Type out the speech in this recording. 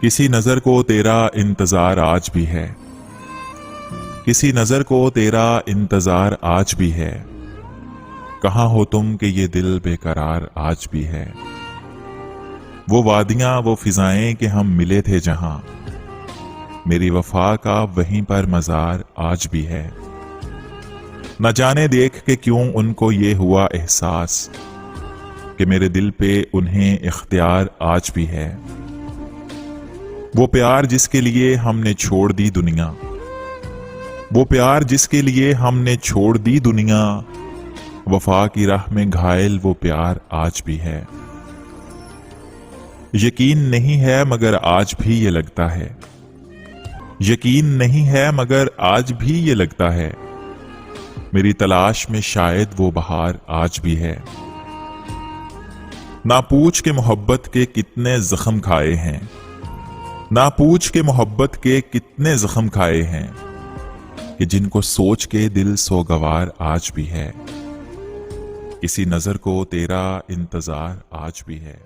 किसी नजर को तेरा इंतजार आज भी है, किसी नजर को तेरा इंतजार आज भी है। कहाँ हो तुम कि ये दिल बेकरार आज भी है। वो वादियां वो फिजाएं कि हम मिले थे जहां, मेरी वफा का वहीं पर मजार आज भी है। न जाने देख के क्यों उनको ये हुआ एहसास कि मेरे दिल पे उन्हें इख्तियार आज भी है। वो प्यार जिसके लिए हमने छोड़ दी दुनिया, वो प्यार जिसके लिए हमने छोड़ दी दुनिया, वफा की राह में घायल वो प्यार आज भी है। यकीन नहीं है मगर आज भी ये लगता है, यकीन नहीं है मगर आज भी ये लगता है, मेरी तलाश में शायद वो बहार आज भी है। ना पूछ के मोहब्बत के कितने जख्म खाए हैं, ना पूछ के मोहब्बत के कितने जख्म खाए हैं, कि जिनको सोच के दिल सोगवार आज भी है। किसी नजर को तेरा इंतजार आज भी है।